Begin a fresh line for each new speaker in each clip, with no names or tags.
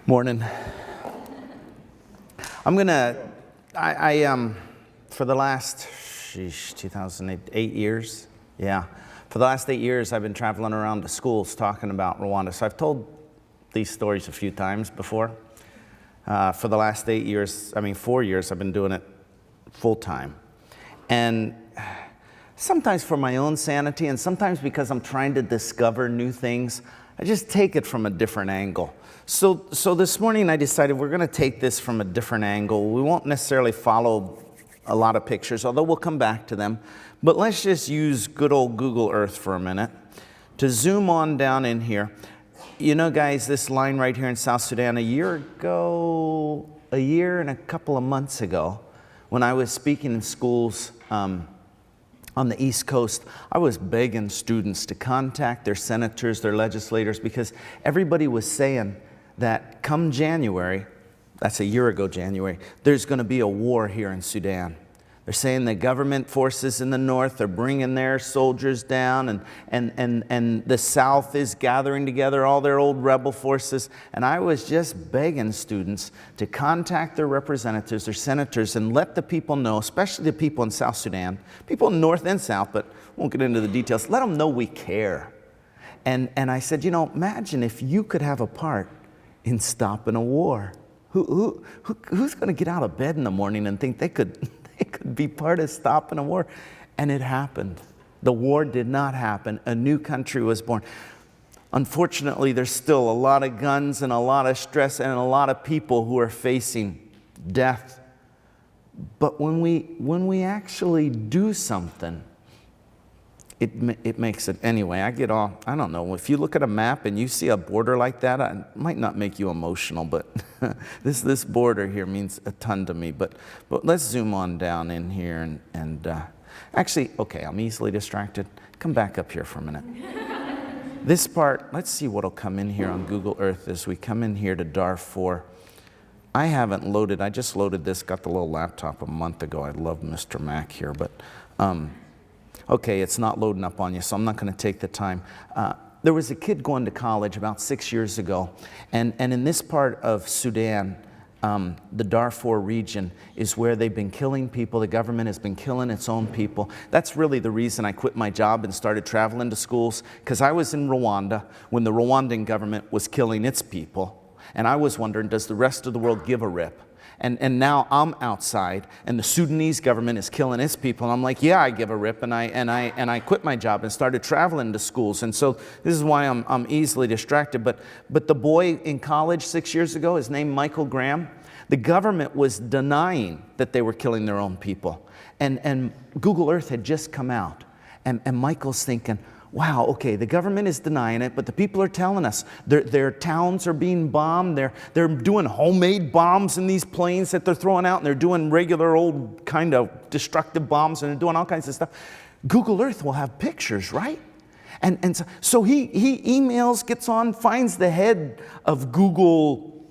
Morning. I'm gonna, for the last, 2008 years, yeah. For the last 8 years, I've been traveling around to schools talking about Rwanda. So I've told these stories a few times before. For the last 4 years, I've been doing it full time. And sometimes for my own sanity, and sometimes because I'm trying to discover new things, I just take it from a different angle. So this morning I decided we're going to take this from a different angle. We won't necessarily follow a lot of pictures, although we'll come back to them. But let's just use good old Google Earth for a minute to zoom on down in here. You know, guys, this line right here in South Sudan, a year and a couple of months ago, when I was speaking in schools on the East Coast, I was begging students to contact their senators, their legislators, because everybody was saying that come January, that's a year ago January, there's going to be a war here in Sudan. They're saying the government forces in the north are bringing their soldiers down, and the south is gathering together all their old rebel forces. And I was just begging students to contact their representatives, their senators, and let the people know, especially the people in South Sudan, people in north and south, but won't get into the details, let them know we care. And I said, you know, imagine if you could have a part in stopping a war. Who's going to get out of bed in the morning and think they could be part of stopping a war? And it happened. The war did not happen. A new country was born. Unfortunately, there's still a lot of guns and a lot of stress and a lot of people who are facing death. But when we actually do something, it makes it. Anyway, I don't know, if you look at a map and you see a border like that, it might not make you emotional, but this border here means a ton to me. But let's zoom on down in here and actually, okay, I'm easily distracted. Come back up here for a minute. This part, let's see what'll come in here on Google Earth as we come in here to Darfur. I haven't loaded, I just loaded this, got the little laptop a month ago. I love Mr. Mac here, but okay, it's not loading up on you, so I'm not going to take the time. There was a kid going to college about 6 years ago, and in this part of Sudan, the Darfur region is where they've been killing people. The government has been killing its own people. That's really the reason I quit my job and started traveling to schools, because I was in Rwanda when the Rwandan government was killing its people, and I was wondering, does the rest of the world give a rip? And now I'm outside, and the Sudanese government is killing its people. And I'm like, yeah, I give a rip, and I quit my job and started traveling to schools. And so this is why I'm easily distracted. But the boy in college 6 years ago, his name Michael Graham, the government was denying that they were killing their own people. And Google Earth had just come out, and Michael's thinking, wow, okay, the government is denying it, but the people are telling us their towns are being bombed. They're doing homemade bombs in these planes that they're throwing out, and they're doing regular old kind of destructive bombs, and they're doing all kinds of stuff. Google Earth will have pictures, right? And so he emails, gets on, finds the head of Google,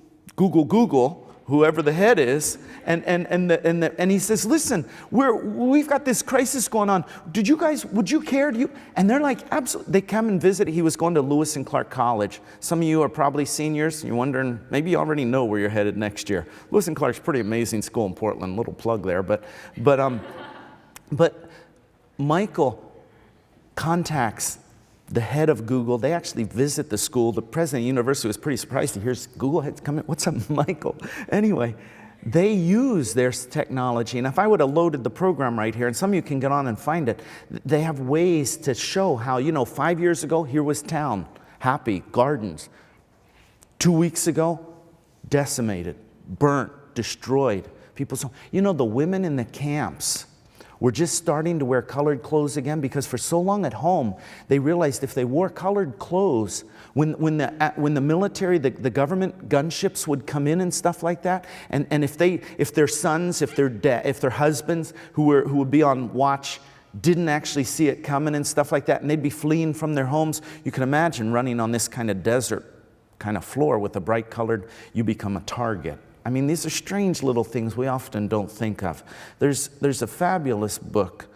whoever the head is, and he says, listen, we've got this crisis going on. Would you care? And they're like, absolutely. They come and visit. He was going to Lewis and Clark College. Some of you are probably seniors. You're wondering, maybe you already know where you're headed next year. Lewis and Clark's a pretty amazing school in Portland. Little plug there. But Michael contacts the head of Google. They actually visit the school. The president of the university was pretty surprised to hear Google had come in. What's up, Michael? Anyway, they use their technology. And if I would have loaded the program right here, and some of you can get on and find it, they have ways to show how, 5 years ago, here was town, happy, gardens. 2 weeks ago, decimated, burnt, destroyed. The women in the camps were just starting to wear colored clothes again, because for so long at home, they realized if they wore colored clothes, when the military, the government gunships would come in and stuff like that, and if their sons, if their husbands who would be on watch didn't actually see it coming and stuff like that, and they'd be fleeing from their homes, you can imagine running on this kind of desert kind of floor with a bright colored, you become a target. I mean, these are strange little things we often don't think of. There's a fabulous book.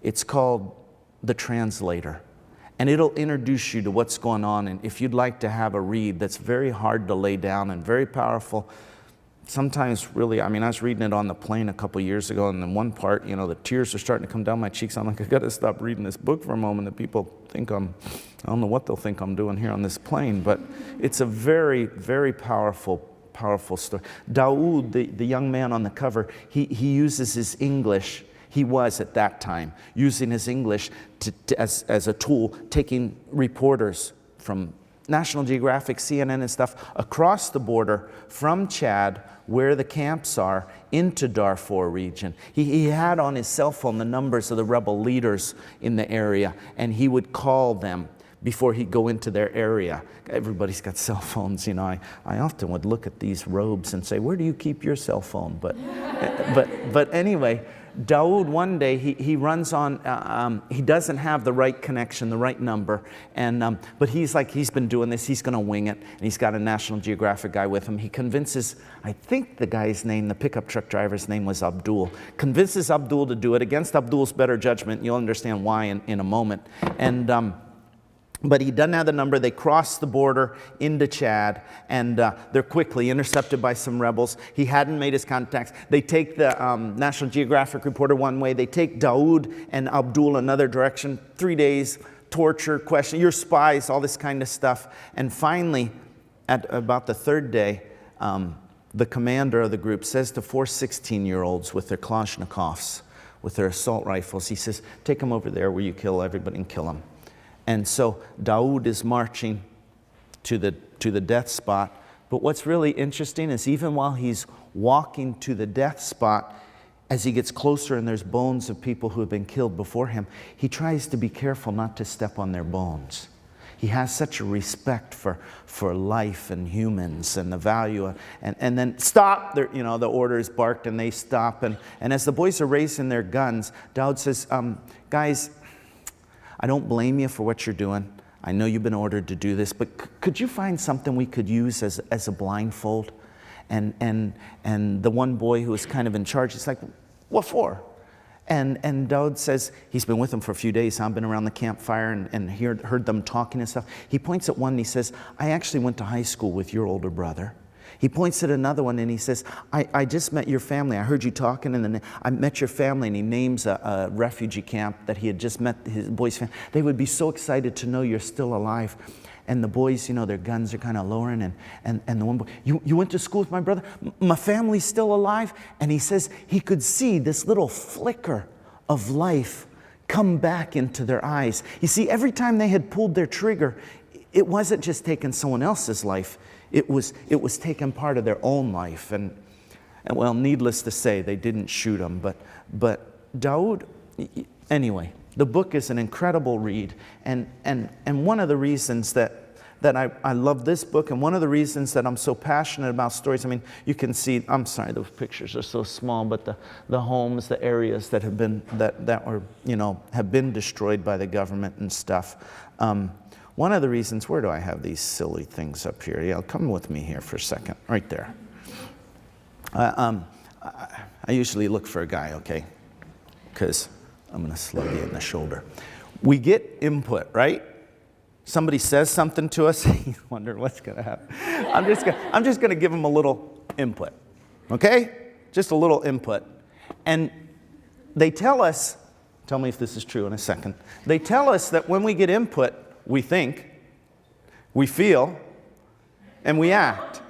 It's called The Translator. and it'll introduce you to what's going on. And if you'd like to have a read that's very hard to lay down and very powerful, sometimes really, I was reading it on the plane a couple years ago, and in one part, the tears are starting to come down my cheeks. I'm like, I got to stop reading this book for a moment. That people think I don't know what they'll think I'm doing here on this plane, but it's a very, very powerful story. Daoud, the young man on the cover, he uses his English. He was at that time using his English as a tool, taking reporters from National Geographic, CNN and stuff across the border from Chad, where the camps are, into Darfur region. He had on his cell phone the numbers of the rebel leaders in the area, and he would call them before he'd go into their area. Everybody's got cell phones, I often would look at these robes and say, where do you keep your cell phone? But anyway, Daoud, one day, he runs on, he doesn't have the right connection, the right number, and but he's been doing this, he's going to wing it, and he's got a National Geographic guy with him. He convinces, I think the guy's name, the pickup truck driver's name was Abdul, convinces Abdul to do it against Abdul's better judgment. You'll understand why in a moment. And but he doesn't have the number. They cross the border into Chad, and they're quickly intercepted by some rebels. He hadn't made his contacts. They take the National Geographic reporter one way. They take Daoud and Abdul another direction. 3 days, torture, question, you're spies, all this kind of stuff. And finally, at about the third day, the commander of the group says to 4 16-year-olds with their Kalashnikovs, with their assault rifles, he says, take them over there where you kill everybody and kill them. And so Daoud is marching to the death spot. But what's really interesting is even while he's walking to the death spot, as he gets closer and there's bones of people who have been killed before him, he tries to be careful not to step on their bones. He has such a respect for life and humans and the value. And then stop, the order is barked and they stop. And as the boys are raising their guns, Daoud says, guys, I don't blame you for what you're doing. I know you've been ordered to do this, but could you find something we could use as a blindfold? And the one boy who was kind of in charge, he's like, what for? And Daoud says, he's been with them for a few days. I've been around the campfire and heard them talking and stuff. He points at one and he says, I actually went to high school with your older brother. He points at another one and he says, I just met your family. I heard you talking, and then I met your family. And he names a refugee camp that he had just met his boys' family. They would be so excited to know you're still alive. And the boys, their guns are kind of lowering. And the one boy, you went to school with my brother? My family's still alive? And he says he could see this little flicker of life come back into their eyes. You see, every time they had pulled their trigger, it wasn't just taking someone else's life. It was taking part of their own life. And well, needless to say, they didn't shoot him. But Daoud, anyway, the book is an incredible read. And one of the reasons that I love this book, and one of the reasons that I'm so passionate about stories, you can see, I'm sorry, those pictures are so small, but the homes, the areas that have been, that were, have been destroyed by the government and stuff. One of the reasons, where do I have these silly things up here? Yeah, come with me here for a second, right there. I usually look for a guy, okay? Because I'm going to slug you in the shoulder. We get input, right? Somebody says something to us, you wonder what's going to happen. I'm just going to give them a little input, okay? Just a little input. And they tell us, tell me if this is true in a second, they tell us that when we get input, we think, we feel, and we act.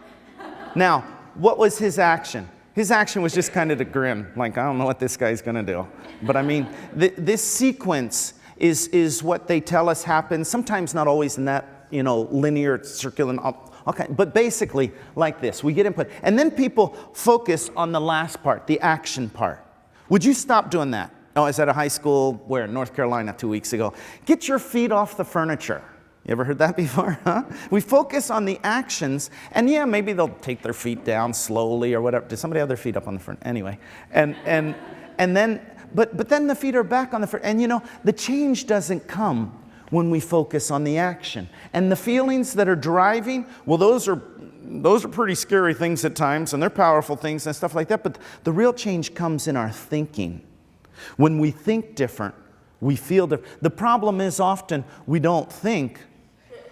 Now, what was his action? His action was just kind of to grin, like, I don't know what this guy's going to do. But this sequence is what they tell us happens, sometimes not always in that, linear, circular, okay, but basically like this. We get input. And then people focus on the last part, the action part. Would you stop doing that? Oh, I was at a high school, where? North Carolina 2 weeks ago. Get your feet off the furniture. You ever heard that before, huh? We focus on the actions, and yeah, maybe they'll take their feet down slowly or whatever. Did somebody have their feet up on the front? Anyway, and then, but then the feet are back on the front. And the change doesn't come when we focus on the action. And the feelings that are driving, well, those are pretty scary things at times, and they're powerful things and stuff like that. But the real change comes in our thinking. When we think different, We feel the problem is often we don't think,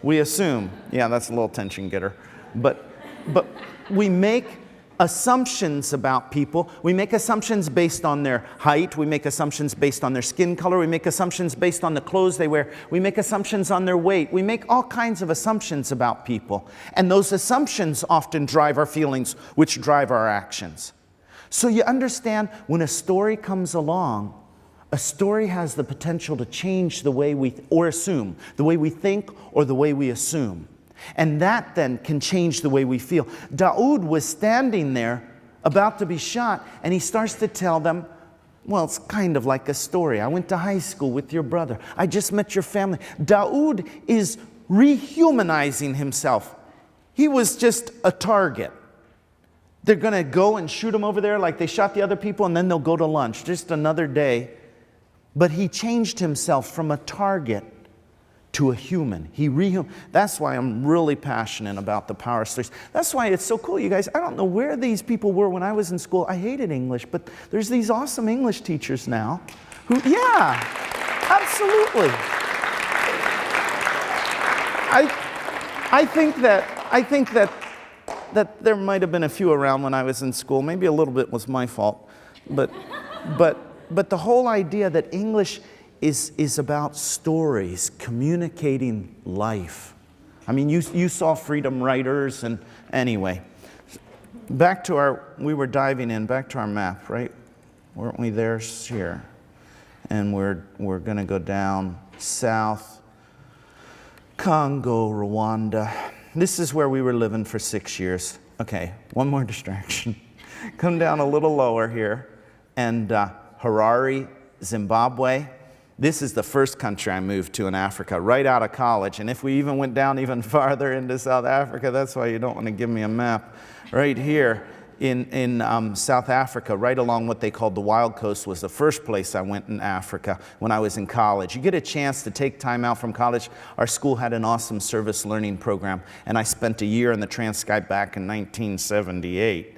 we assume. Yeah, that's a little tension getter. But we make assumptions about people. We make assumptions based on their height. We make assumptions based on their skin color. We make assumptions based on the clothes they wear. We make assumptions on their weight. We make all kinds of assumptions about people. And those assumptions often drive our feelings, which drive our actions. So you understand, when a story comes along, a story has the potential to change the way we, or assume, the way we think or the way we assume. And that then can change the way we feel. Daoud was standing there about to be shot, and he starts to tell them, well, it's kind of like a story. I went to high school with your brother. I just met your family. Daoud is rehumanizing himself. He was just a target. They're going to go and shoot him over there like they shot the other people, and then they'll go to lunch. Just another day. But he changed himself from a target to a human. That's why I'm really passionate about the power stories. That's why it's so cool, you guys. I don't know where these people were when I was in school. I hated English, but there's these awesome English teachers now who, yeah, absolutely. I think that there might have been a few around when I was in school. Maybe a little bit was my fault, but the whole idea that English is about stories, communicating life. I mean, you saw freedom writers, and anyway. We were diving in, back to our map, right? Weren't we there? Here. And we're going to go down south, Congo, Rwanda. This is where we were living for 6 years. Okay, one more distraction. Come down a little lower here, and Harare, Zimbabwe. This is the first country I moved to in Africa, right out of college. And if we even went down even farther into South Africa, that's why you don't want to give me a map. Right here in South Africa, right along what they called the Wild Coast, was the first place I went in Africa when I was in college. You get a chance to take time out from college. Our school had an awesome service learning program, and I spent a year in the Transkei back in 1978.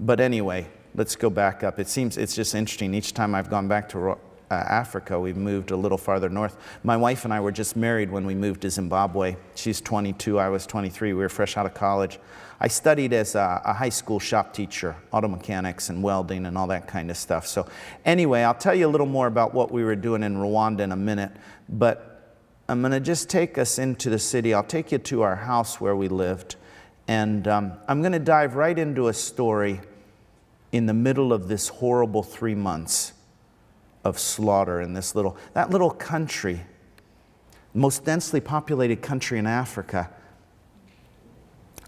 But anyway, let's go back up. It seems it's just interesting. Each time I've gone back to Africa, we've moved a little farther north. My wife and I were just married when we moved to Zimbabwe. She's 22, I was 23. We were fresh out of college. I studied as a high school shop teacher, auto mechanics and welding and all that kind of stuff. So anyway, I'll tell you a little more about what we were doing in Rwanda in a minute, but I'm going to just take us into the city. I'll take you to our house where we lived, and I'm going to dive right into a story in the middle of this horrible 3 months of slaughter in that little country, most densely populated country in Africa.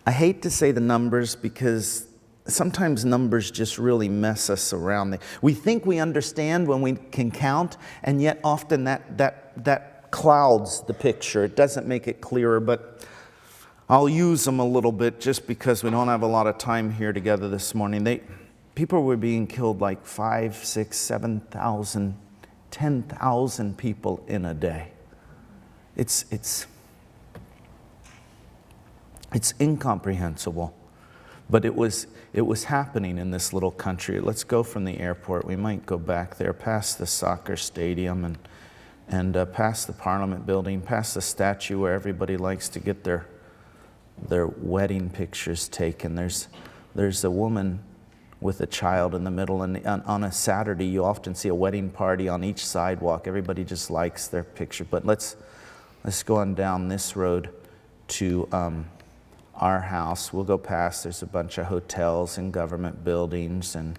I hate to say the numbers because sometimes numbers just really mess us around. We think we understand when we can count, and yet often that clouds the picture. It doesn't make it clearer, but I'll use them a little bit just because we don't have a lot of time here together this morning. People were being killed like 5, 6, 7,000, 10,000 people in a day. It's incomprehensible, but it was happening in this little country. Let's go from the airport. We might go back there, past the soccer stadium, and past the Parliament building, past the statue where everybody likes to get their wedding pictures taken. There's a woman with a child in the middle, and on a Saturday you often see a wedding party on each sidewalk. Everybody just likes their picture. But let's go on down this road to our house. We'll go past, there's a bunch of hotels and government buildings, and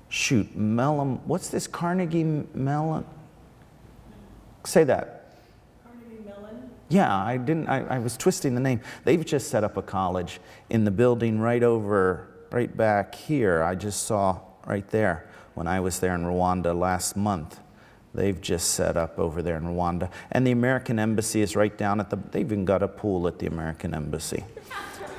shoot, Mellon, what's this, Carnegie Mellon? Say that.
Carnegie Mellon?
Yeah, I was twisting the name. They've just set up a college in the building right back here. I just saw right there when I was there in Rwanda last month. They've just set up over there in Rwanda. And the American Embassy is right down they've even got a pool at the American Embassy.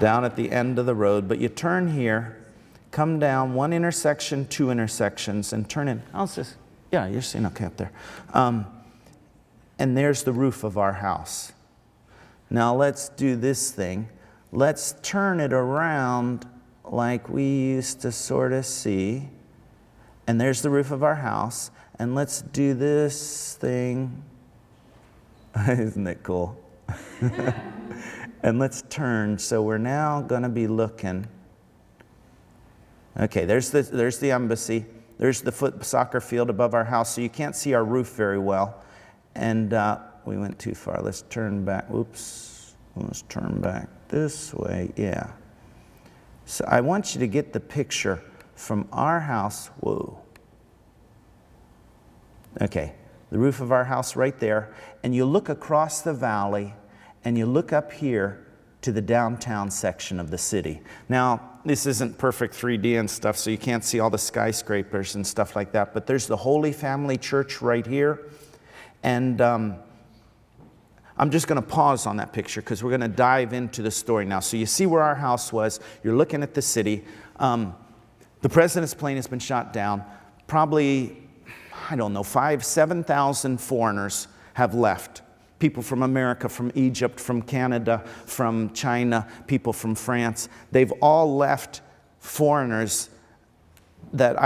Down at the end of the road. But you turn here, come down one intersection, 2 intersections, and turn in. How's this? Yeah, you're seeing okay up there. And there's the roof of our house. Now let's do this thing. Let's turn it around like we used to sort of see. And there's the roof of our house. And let's do this thing. Isn't it cool? And let's turn. So we're now going to be looking. Okay, there's the embassy. There's the soccer field above our house, so you can't see our roof very well. And we went too far. Let's turn back. Oops. Let's turn back this way. Yeah. So I want you to get the picture from our house. Whoa. Okay, the roof of our house right there. And you look across the valley, and you look up here to the downtown section of the city. Now, this isn't perfect 3D and stuff, so you can't see all the skyscrapers and stuff like that, but there's the Holy Family Church right here. And I'm just going to pause on that picture because we're going to dive into the story now. So you see where our house was. You're looking at the city. The president's plane has been shot down. Probably, I don't know, 7,000 foreigners have left. People from America, from Egypt, from Canada, from China, people from France. They've all left foreigners that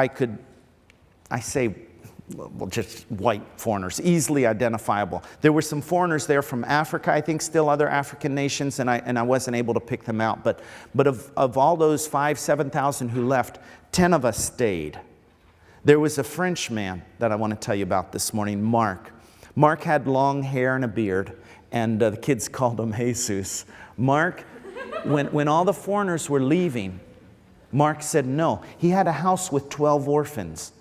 just white foreigners, easily identifiable. There were some foreigners there from Africa, I think still other African nations, and I wasn't able to pick them out. But of all those 7,000 who left, 10 of us stayed. There was a French man that I want to tell you about this morning, Mark. Mark had long hair and a beard, and the kids called him Jesus. Mark, when all the foreigners were leaving, Mark said no. He had a house with 12 orphans.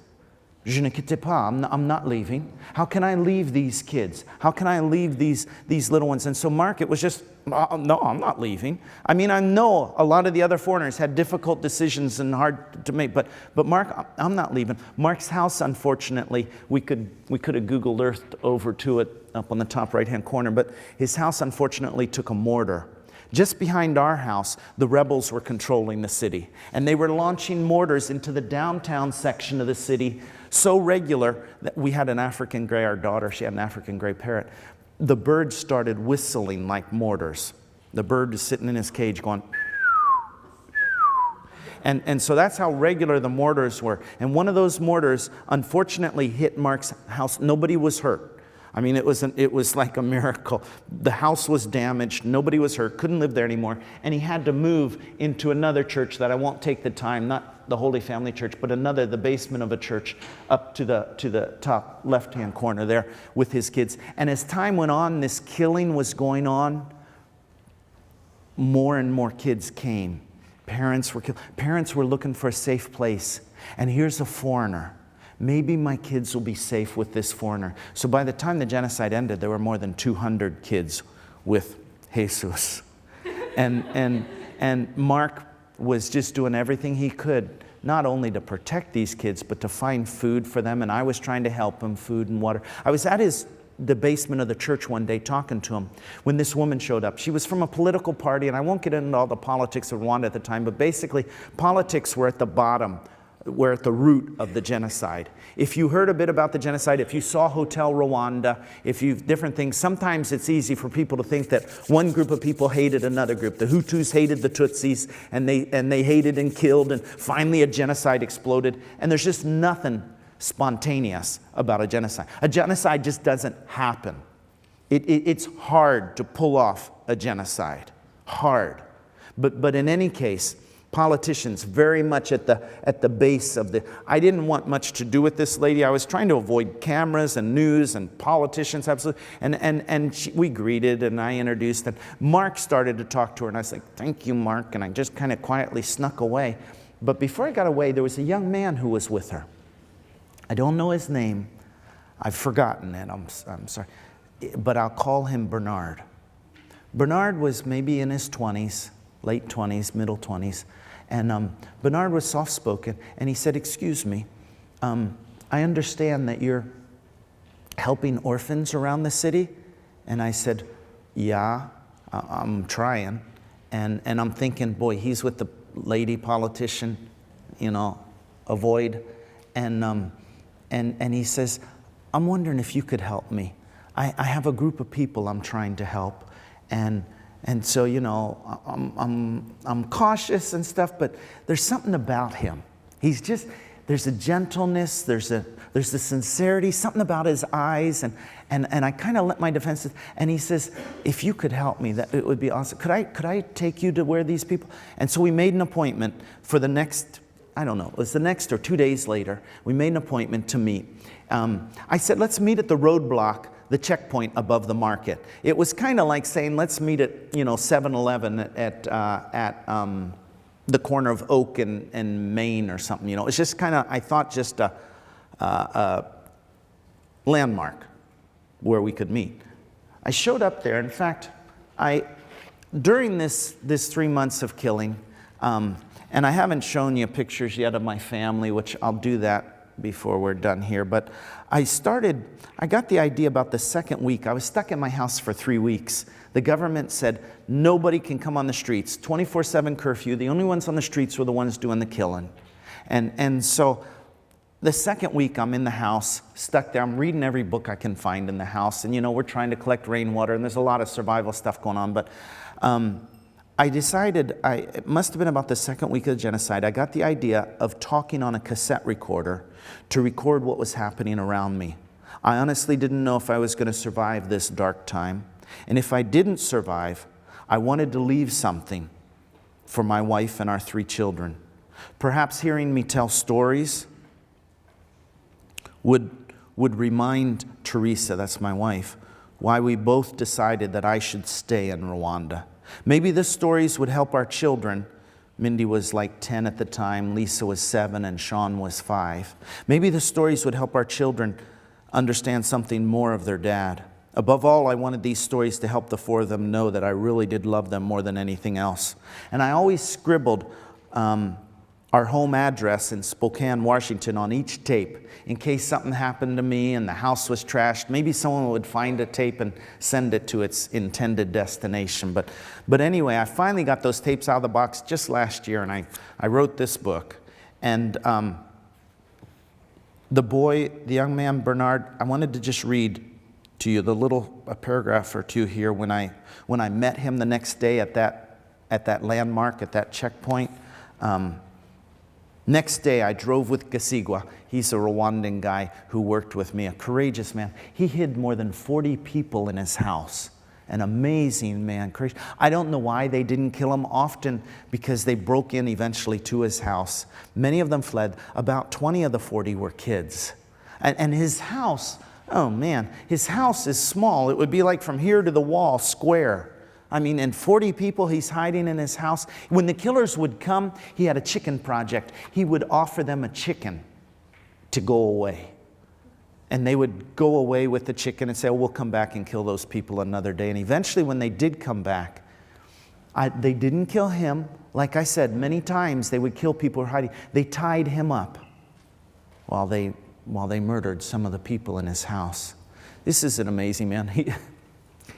Je ne quitte pas, I'm not leaving. How can I leave these kids? How can I leave these little ones? And so Mark, it was just, no, I'm not leaving. I mean, I know a lot of the other foreigners had difficult decisions and hard to make, but Mark, I'm not leaving. Mark's house, unfortunately, we could have Googled Earthed over to it up on the top right-hand corner, but his house, unfortunately, took a mortar. Just behind our house, the rebels were controlling the city, and they were launching mortars into the downtown section of the city so regular that we had an African gray, our daughter, she had an African gray parrot. The bird started whistling like mortars. The bird is sitting in his cage going, and so that's how regular the mortars were. And one of those mortars, unfortunately, hit Mark's house. Nobody was hurt. I mean, it was like a miracle. The house was damaged. Nobody was hurt. Couldn't live there anymore. And he had to move into another church that I won't take the time, not the Holy Family Church, but the basement of a church up to the top left-hand corner there with his kids. And as time went on, this killing was going on. More and more kids came. Parents were killed. Parents were looking for a safe place. And here's a foreigner. Maybe my kids will be safe with this foreigner. So by the time the genocide ended, there were more than 200 kids with Jesus. And Mark was just doing everything he could, not only to protect these kids, but to find food for them. And I was trying to help him, food and water. I was at the basement of the church one day talking to him when this woman showed up. She was from a political party, and I won't get into all the politics of Rwanda at the time, but basically politics were at the bottom. We're at the root of the genocide. If you heard a bit about the genocide, if you saw Hotel Rwanda, different things, sometimes it's easy for people to think that one group of people hated another group. The Hutus hated the Tutsis, and they hated and killed, and finally a genocide exploded. And there's just nothing spontaneous about a genocide. A genocide just doesn't happen. It's hard to pull off a genocide. Hard. But in any case, politicians very much at the base of the... I didn't want much to do with this lady. I was trying to avoid cameras and news and politicians, absolutely. And we greeted, and I introduced, and Mark started to talk to her, and I was like, "Thank you, Mark," and I just kind of quietly snuck away. But before I got away, there was a young man who was with her. I don't know his name. I've forgotten it. I'm sorry. But I'll call him Bernard. Bernard was maybe in his 20s, late 20s, middle 20s. And Bernard was soft-spoken, and he said, "Excuse me, I understand that you're helping orphans around the city?" And I said, "Yeah, I'm trying." And I'm thinking, boy, he's with the lady politician, avoid. And he says, "I'm wondering if you could help me. I have a group of people I'm trying to help. And so, I'm cautious and stuff, but there's something about him. He's just, there's a gentleness, there's a sincerity, something about his eyes, and I kind of let my defenses, and he says, if you could help me, that it would be awesome. Could I take you to where these people? And so we made an appointment for the next, I don't know, it was the next or 2 days later, we made an appointment to meet. I said, let's meet at the roadblock, the checkpoint above the market. It was kind of like saying, let's meet at 7-Eleven at the corner of Oak and Main or something. It's just kind of, I thought, just a landmark where we could meet. I showed up there. In fact, during this 3 months of killing, and I haven't shown you pictures yet of my family, which I'll do that before we're done here, but I got the idea about the second week. I was stuck in my house for 3 weeks. The government said nobody can come on the streets, 24/7 curfew. The only ones on the streets were the ones doing the killing. And so the second week I'm in the house, stuck there. I'm reading every book I can find in the house. And we're trying to collect rainwater, and there's a lot of survival stuff going on. But I decided, it must have been about the second week of the genocide, I got the idea of talking on a cassette recorder to record what was happening around me. I honestly didn't know if I was going to survive this dark time. And if I didn't survive, I wanted to leave something for my wife and our 3 children. Perhaps hearing me tell stories would remind Teresa, that's my wife, why we both decided that I should stay in Rwanda. Maybe the stories would help our children. Mindy was like 10 at the time, Lisa was 7, and Sean was 5. Maybe the stories would help our children understand something more of their dad. Above all, I wanted these stories to help the 4 of them know that I really did love them more than anything else. And I always scribbled our home address in Spokane, Washington on each tape in case something happened to me and the house was trashed. Maybe someone would find a tape and send it to its intended destination. But anyway, I finally got those tapes out of the box just last year, and I wrote this book. And the young man, Bernard, I wanted to just read to you a paragraph or two here when I met him the next day at that landmark, at that checkpoint. Next day, I drove with Gasigwa. He's a Rwandan guy who worked with me, a courageous man. He hid more than 40 people in his house. An amazing man. I don't know why they didn't kill him, often because they broke in eventually to his house. Many of them fled. About 20 of the 40 were kids. And his house, oh man, his house is small. It would be like from here to the wall, square. I mean, and 40 people he's hiding in his house. When the killers would come, he had a chicken project. He would offer them a chicken to go away. And they would go away with the chicken and say, oh, we'll come back and kill those people another day. And eventually when they did come back, they didn't kill him. Like I said, many times they would kill people who were hiding. They tied him up while they murdered some of the people in his house. This is an amazing man.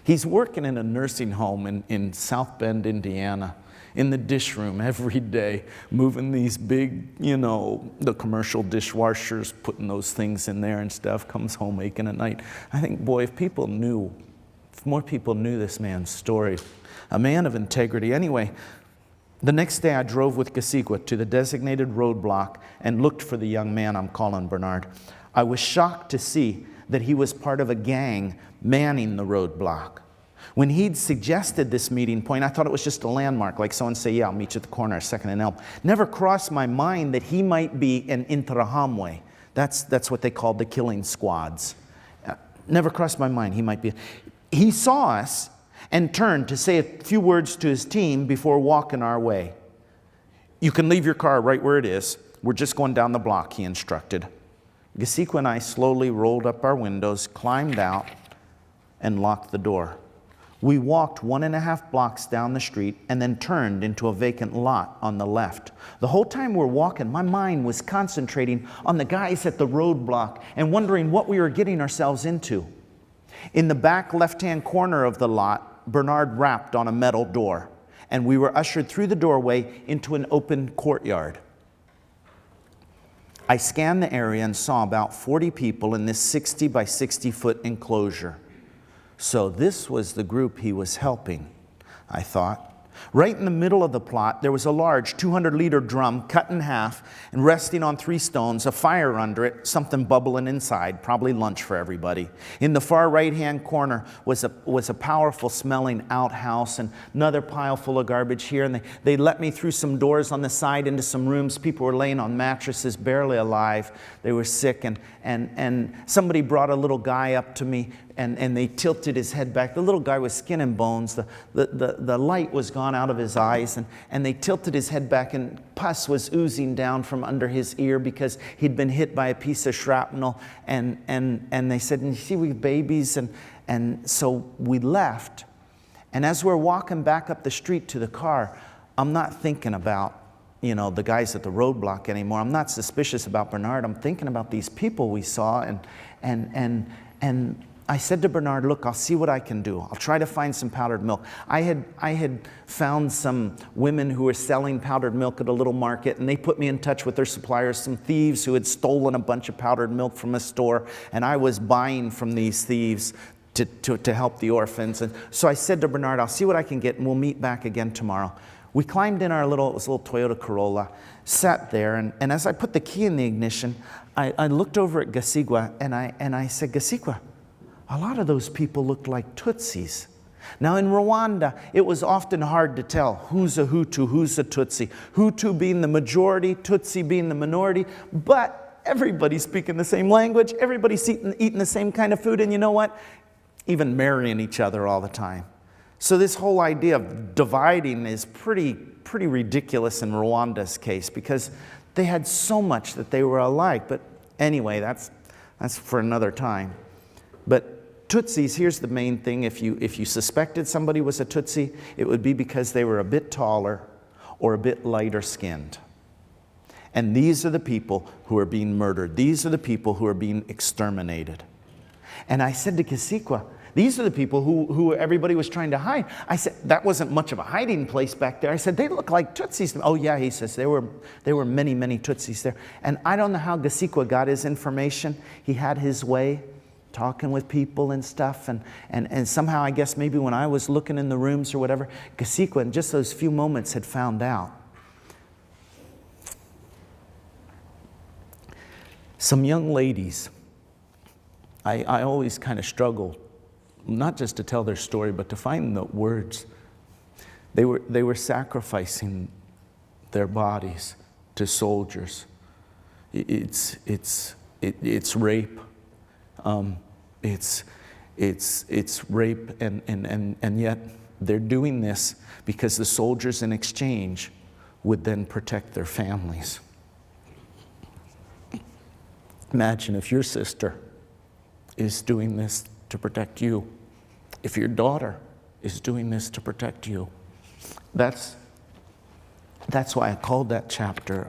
He's working in a nursing home in South Bend, Indiana, in the dish room every day, moving these big, the commercial dishwashers, putting those things in there and stuff, comes home aching at night. I think, boy, if more people knew this man's story, a man of integrity. Anyway, the next day I drove with Gasigwa to the designated roadblock and looked for the young man I'm calling Bernard. I was shocked to see that he was part of a gang manning the roadblock. When he'd suggested this meeting point, I thought it was just a landmark, like someone say, yeah, I'll meet you at the corner, 2nd and Elm. Never crossed my mind that he might be an Interahamwe. That's what they called the killing squads. Never crossed my mind he might be. He saw us and turned to say a few words to his team before walking our way. You can leave your car right where it is. We're just going down the block, he instructed. Gasigwa and I slowly rolled up our windows, climbed out, and locked the door. We walked 1.5 blocks down the street and then turned into a vacant lot on the left. The whole time we're walking, my mind was concentrating on the guys at the roadblock and wondering what we were getting ourselves into. In the back left-hand corner of the lot, Bernard rapped on a metal door, and we were ushered through the doorway into an open courtyard. I scanned the area and saw about 40 people in this 60 by 60 foot enclosure. So this was the group he was helping, I thought. Right in the middle of the plot, there was a large 200-liter drum cut in half and resting on 3 stones, a fire under it, something bubbling inside, probably lunch for everybody. In the far right-hand corner was a powerful smelling outhouse and another pile full of garbage here. And they let me through some doors on the side into some rooms. People were laying on mattresses, barely alive. They were sick. And somebody brought a little guy up to me, and they tilted his head back. The little guy was skin and bones. The light was gone out of his eyes, and they tilted his head back, and pus was oozing down from under his ear because he'd been hit by a piece of shrapnel. And they said, "You see, we have babies." And so we left. And as we're walking back up the street to the car, I'm not thinking about, the guys at the roadblock anymore. I'm not suspicious about Bernard. I'm thinking about these people we saw, and I said to Bernard, "Look, I'll see what I can do. I'll try to find some powdered milk." I had found some women who were selling powdered milk at a little market, and they put me in touch with their suppliers, some thieves who had stolen a bunch of powdered milk from a store, and I was buying from these thieves to help the orphans. And so I said to Bernard, "I'll see what I can get, and we'll meet back again tomorrow." We climbed in it was a little Toyota Corolla, sat there, and as I put the key in the ignition, I looked over at Gasigwa, and I said, "Gasigwa, a lot of those people looked like Tutsis." Now in Rwanda, it was often hard to tell who's a Hutu, who's a Tutsi. Hutu being the majority, Tutsi being the minority, but everybody's speaking the same language, everybody's eating the same kind of food, and you know what? Even marrying each other all the time. So this whole idea of dividing is pretty ridiculous in Rwanda's case, because they had so much that they were alike. But anyway, that's for another time. But Tutsis, here's the main thing. If you suspected somebody was a Tutsi, it would be because they were a bit taller or a bit lighter skinned. And these are the people who are being murdered. These are the people who are being exterminated. And I said to Gasigwa, "These are the people who everybody was trying to hide." I said, "That wasn't much of a hiding place back there." I said, "They look like Tutsis." "Oh yeah," he says, there were many, many Tutsis there." And I don't know how Gasigwa got his information. He had his way, talking with people and stuff. And somehow, I guess maybe when I was looking in the rooms or whatever, Gasigwa in just those few moments had found out. Some young ladies, I always kind of struggle, not just to tell their story, but to find the words. They were sacrificing their bodies to soldiers. It's rape. It's rape, and yet they're doing this because the soldiers in exchange would then protect their families. Imagine if your sister is doing this to protect you, if your daughter is doing this to protect you. That's why I called that chapter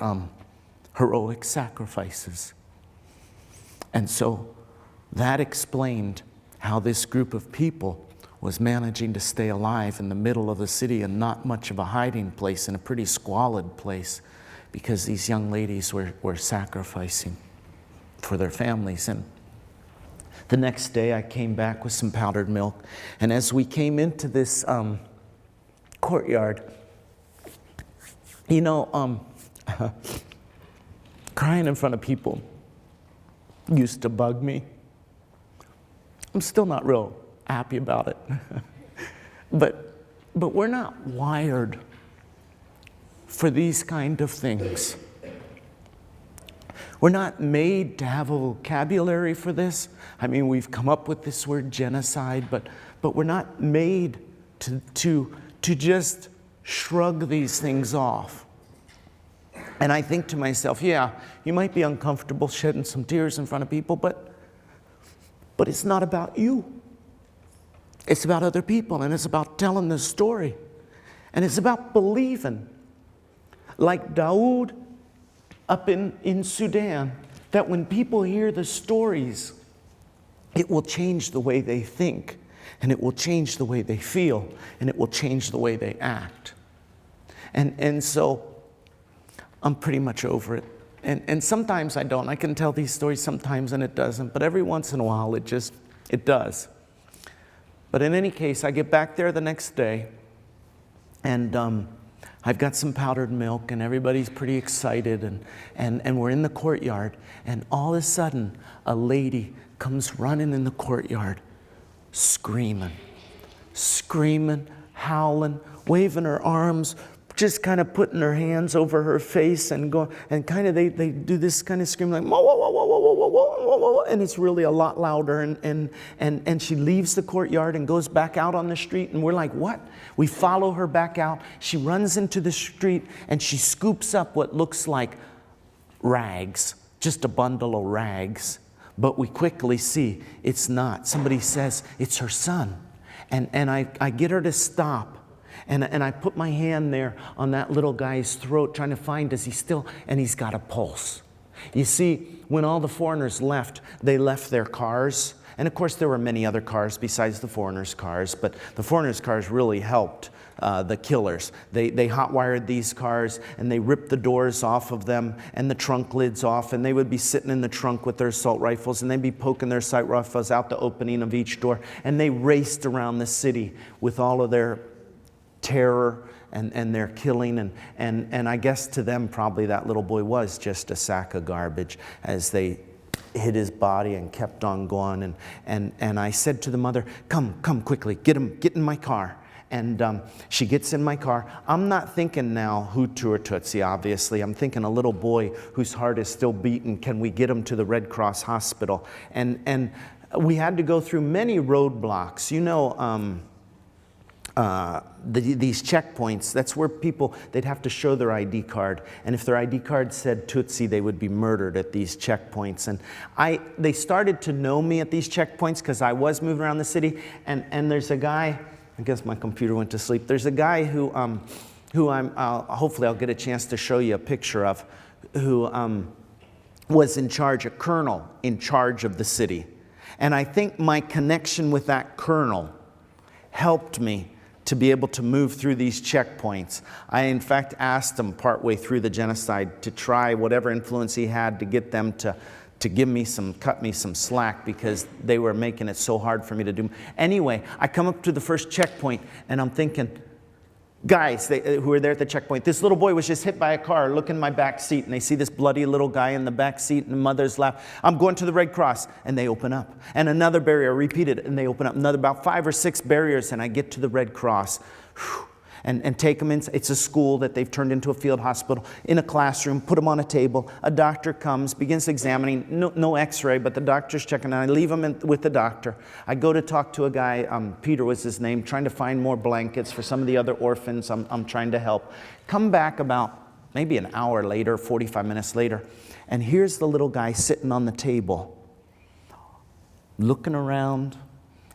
Heroic Sacrifices. And so that explained how this group of people was managing to stay alive in the middle of the city and not much of a hiding place, in a pretty squalid place, because these young ladies were sacrificing for their families. And the next day I came back with some powdered milk, and as we came into this courtyard, crying in front of people used to bug me. I'm still not real happy about it. But we're not wired for these kind of things. We're not made to have a vocabulary for this. I mean, we've come up with this word genocide, but we're not made to just shrug these things off. And I think to myself, yeah, you might be uncomfortable shedding some tears in front of people, but it's not about you. It's about other people, and it's about telling the story. And it's about believing, like Dawood up in Sudan, that when people hear the stories, it will change the way they think, and it will change the way they feel, and it will change the way they act. And so I'm pretty much over it. And sometimes I don't. I can tell these stories sometimes and it doesn't, but every once in a while it does. But in any case, I get back there the next day, And I've got some powdered milk, and everybody's pretty excited, and we're in the courtyard, and all of a sudden, a lady comes running in the courtyard, screaming, howling, waving her arms, just kind of putting her hands over her face and go, and kind of they do this kind of scream like whoa, whoa, whoa, whoa, whoa, whoa, whoa, whoa, whoa, and it's really a lot louder, and she leaves the courtyard and goes back out on the street, and we're like, what? We follow her back out. She runs into the street and she scoops up what looks like rags, just a bundle of rags, but we quickly see it's not. Somebody says it's her son, and I get her to stop. And I put my hand there on that little guy's throat, trying to find, does he still, and he's got a pulse. You see, when all the foreigners left, they left their cars. And of course, there were many other cars besides the foreigners' cars, but the foreigners' cars really helped the killers. They hot-wired these cars, and they ripped the doors off of them and the trunk lids off, and they would be sitting in the trunk with their assault rifles, and they'd be poking their assault rifles out the opening of each door, and they raced around the city with all of their terror and their killing, and I guess to them probably that little boy was just a sack of garbage as they hit his body and kept on going, and I said to the mother, come quickly, get in my car. And she gets in my car. I'm not thinking now Hutu or Tutsi, obviously. I'm thinking a little boy whose heart is still beating. Can we get him to the Red Cross hospital? And we had to go through many roadblocks. You know, these checkpoints, that's where people, they'd have to show their ID card. And if their ID card said Tutsi, they would be murdered at these checkpoints. And they started to know me at these checkpoints because I was moving around the city. And there's a guy, I guess my computer went to sleep. There's a guy who hopefully I'll get a chance to show you a picture of, who was in charge, a colonel in charge of the city. And I think my connection with that colonel helped me to be able to move through these checkpoints. I, in fact, asked him partway through the genocide to try whatever influence he had to get them to cut me some slack, because they were making it so hard for me to do. Anyway, I come up to the first checkpoint, and I'm thinking, guys who were there at the checkpoint, this little boy was just hit by a car. Look in my back seat, and they see this bloody little guy in the back seat in the mother's lap. I'm going to the Red Cross, and they open up. And another barrier, repeated, and they open up. Another about 5 or 6 barriers, and I get to the Red Cross. And take them in. It's a school that they've turned into a field hospital, in a classroom, put them on a table. A doctor comes, begins examining, no x-ray, but the doctor's checking, and I leave them with the doctor. I go to talk to a guy, Peter was his name, trying to find more blankets for some of the other orphans I'm trying to help. Come back about maybe an hour later, 45 minutes later, and here's the little guy sitting on the table, looking around.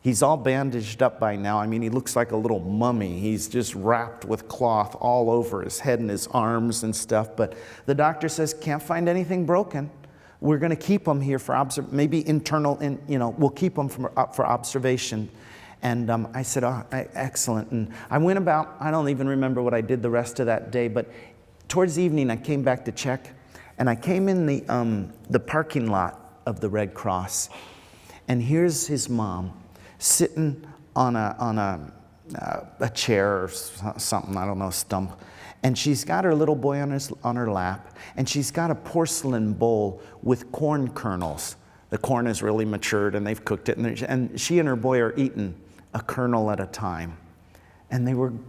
He's all bandaged up by now. I mean, he looks like a little mummy. He's just wrapped with cloth all over his head and his arms and stuff. But the doctor says, can't find anything broken. We're going to keep him here for maybe internal, we'll keep him for observation. And I said, oh, excellent. And I went about, I don't even remember what I did the rest of that day, but towards evening I came back to check, and I came in the parking lot of the Red Cross, and here's his mom, sitting on a chair or something, I don't know, stump. And she's got her little boy on her lap, and she's got a porcelain bowl with corn kernels. The corn is really matured, and they've cooked it, and she and her boy are eating a kernel at a time. And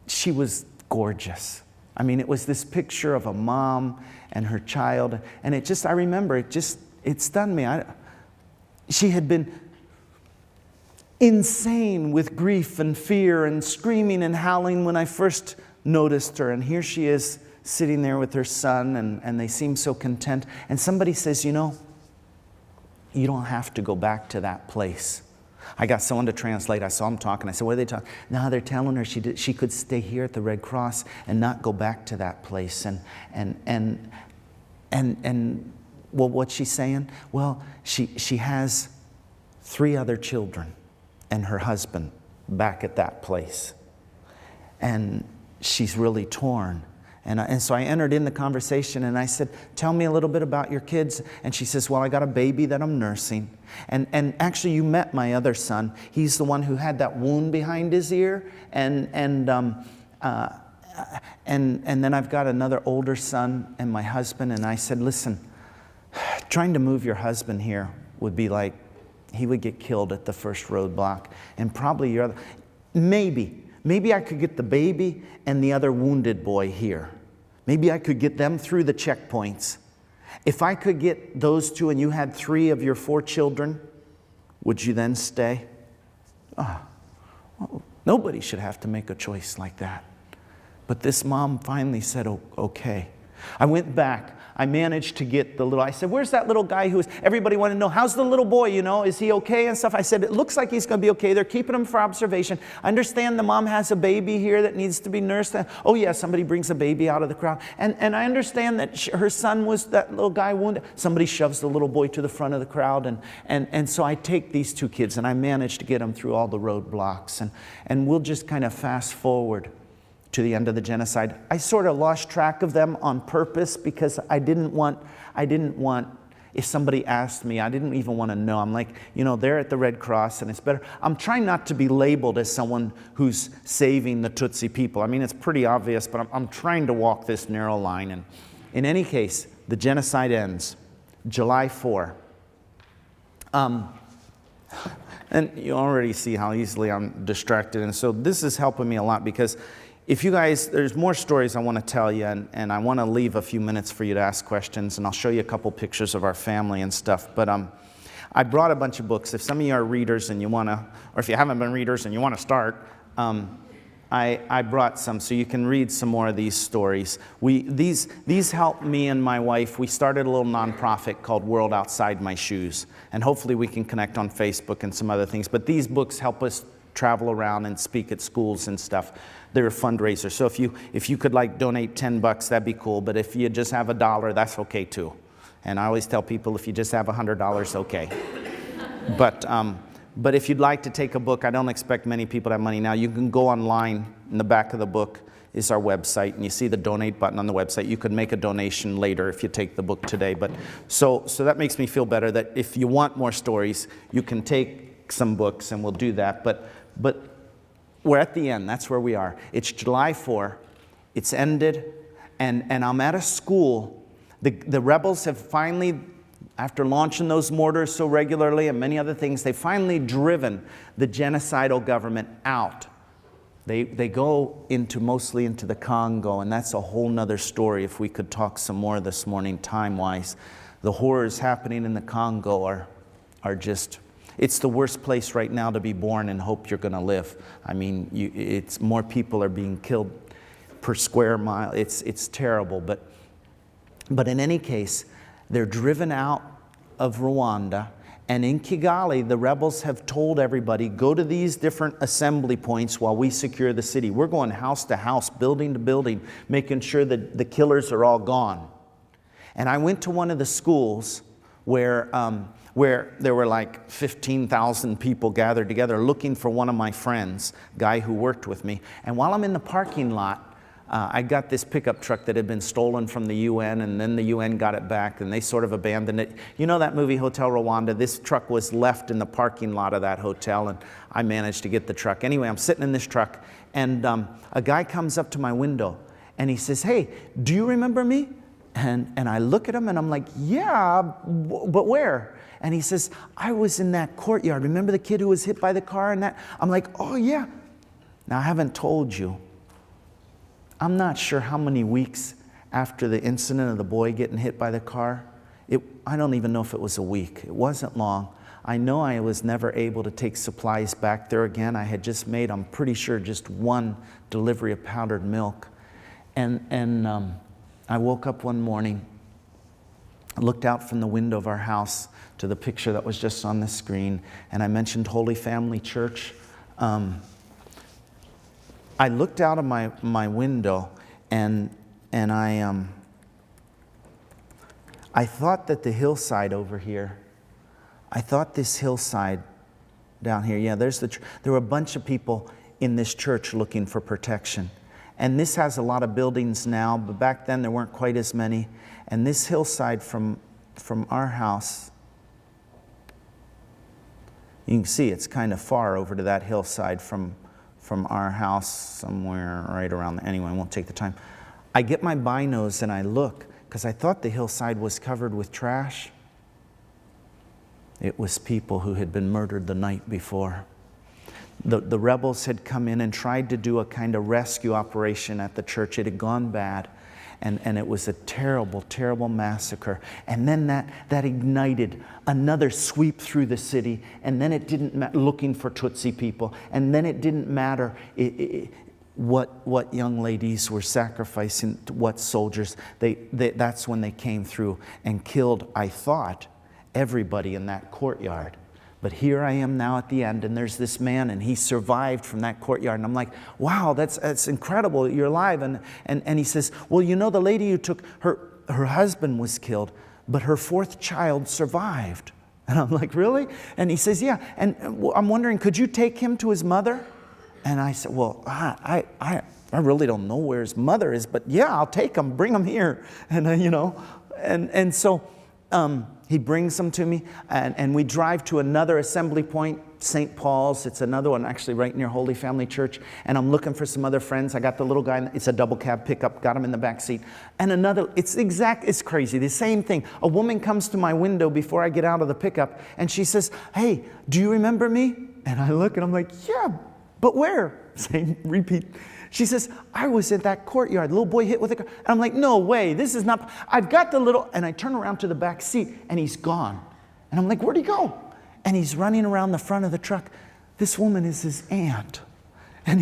she was gorgeous. I mean, it was this picture of a mom and her child, and I remember, it stunned me. She had been insane with grief and fear and screaming and howling when I first noticed her. And here she is sitting there with her son, and they seem so content. And somebody says, you don't have to go back to that place. I got someone to translate. I saw them talking. I said, what are they talking? Now they're telling her she could stay here at the Red Cross and not go back to that place. And well, what's she saying? Well, she has 3 other children and her husband back at that place. And she's really torn. And so I entered in the conversation, and I said, tell me a little bit about your kids. And she says, well, I got a baby that I'm nursing. And actually, you met my other son. He's the one who had that wound behind his ear. And And then I've got another older son and my husband, and I said, listen, trying to move your husband here would be like, he would get killed at the first roadblock, and probably your other, maybe I could get the baby and the other wounded boy here. Maybe I could get them through the checkpoints. If I could get those two and you had 3 of your 4 children, would you then stay? Well, nobody should have to make a choice like that. But this mom finally said, okay. I went back. I managed to get I said, where's that little guy everybody wanted to know, how's the little boy, is he okay and stuff? I said, it looks like he's going to be okay. They're keeping him for observation. I understand the mom has a baby here that needs to be nursed. Oh yeah, somebody brings a baby out of the crowd. And I understand that her son was that little guy wounded. Somebody shoves the little boy to the front of the crowd. And so I take these 2 kids and I manage to get them through all the roadblocks. And we'll just kind of fast forward to the end of the genocide. I sort of lost track of them on purpose because I didn't want, if somebody asked me, I didn't even want to know. I'm like, they're at the Red Cross and it's better. I'm trying not to be labeled as someone who's saving the Tutsi people. I mean, it's pretty obvious, but I'm trying to walk this narrow line. And in any case, the genocide ends July 4. And you already see how easily I'm distracted. And so this is helping me a lot because if you guys, there's more stories I want to tell you, and I want to leave a few minutes for you to ask questions, and I'll show you a couple pictures of our family and stuff. But I brought a bunch of books. If some of you are readers and you want to, or if you haven't been readers and you want to start, I brought some so you can read some more of these stories. These helped me and my wife. We started a little nonprofit called World Outside My Shoes, and hopefully we can connect on Facebook and some other things. But these books help us travel around and speak at schools and stuff. They're a fundraiser. So if you could donate $10, that'd be cool. But if you just have $1, that's okay too. And I always tell people if you just have $100, okay. But if you'd like to take a book, I don't expect many people to have money now. You can go online. In the back of the book is our website, and you see the donate button on the website. You could make a donation later if you take the book today. But so that makes me feel better that if you want more stories, you can take some books, and we'll do that. But we're at the end. That's where we are. It's July 4. It's ended, and I'm at a school. The rebels have finally, after launching those mortars so regularly and many other things, they've finally driven the genocidal government out. They go mostly into the Congo, and that's a whole nother story if we could talk some more this morning time-wise. The horrors happening in the Congo are just... It's the worst place right now to be born and hope you're going to live. I mean, it's more people are being killed per square mile. It's terrible. But in any case, they're driven out of Rwanda. And in Kigali, the rebels have told everybody, go to these different assembly points while we secure the city. We're going house to house, building to building, making sure that the killers are all gone. And I went to one of the schools where there were like 15,000 people gathered together looking for one of my friends, guy who worked with me. And while I'm in the parking lot, I got this pickup truck that had been stolen from the UN, and then the UN got it back, and they sort of abandoned it. You know that movie Hotel Rwanda? This truck was left in the parking lot of that hotel, and I managed to get the truck. Anyway, I'm sitting in this truck, and a guy comes up to my window, and he says, hey, do you remember me? And I look at him, and I'm like, yeah, but where? And he says, I was in that courtyard. Remember the kid who was hit by the car and that? I'm like, oh, yeah. Now, I haven't told you. I'm not sure how many weeks after the incident of the boy getting hit by the car. I don't even know if it was a week. It wasn't long. I know I was never able to take supplies back there again. I had just made, I'm pretty sure, just one delivery of powdered milk. And I woke up one morning, looked out from the window of our house to the picture that was just on the screen, and I mentioned Holy Family Church. I looked out of my window, and I thought that the hillside over here, I thought this hillside down here, yeah, there were a bunch of people in this church looking for protection. And this has a lot of buildings now, but back then there weren't quite as many. And this hillside from our house, you can see it's kind of far over to that hillside from from our house somewhere right around there. Anyway, I won't take the time. I get my binos and I look, because I thought the hillside was covered with trash. It was people who had been murdered the night before. The rebels had come in and tried to do a kind of rescue operation at the church. It had gone bad. And it was a terrible, terrible massacre. And then that ignited another sweep through the city. And then it didn't matter, looking for Tutsi people. And then it didn't matter what young ladies were sacrificing, what soldiers. That's when they came through and killed, I thought, everybody in that courtyard. But here I am now at the end, and there's this man, and he survived from that courtyard. And I'm like, wow, that's incredible, you're alive. And he says, well, you know, the lady you took, her husband was killed, but her fourth child survived. And I'm like, really? And he says, yeah. And I'm wondering, could you take him to his mother? And I said, well, I really don't know where his mother is, but yeah, I'll take him, bring him here. And, you know, and so... he brings them to me, and we drive to another assembly point, St. Paul's. It's another one actually right near Holy Family Church. And I'm looking for some other friends. I got the little guy, it's a double cab pickup, got him in the back seat. And another, it's crazy, the same thing. A woman comes to my window before I get out of the pickup, and she says, hey, do you remember me? And I look and I'm like, yeah, but where? Same repeat. She says, I was in that courtyard. The little boy hit with a car. And I'm like, no way, this is not, I've got the little, and I turn around to the back seat and he's gone. And I'm like, where'd he go? And he's running around the front of the truck. This woman is his aunt. And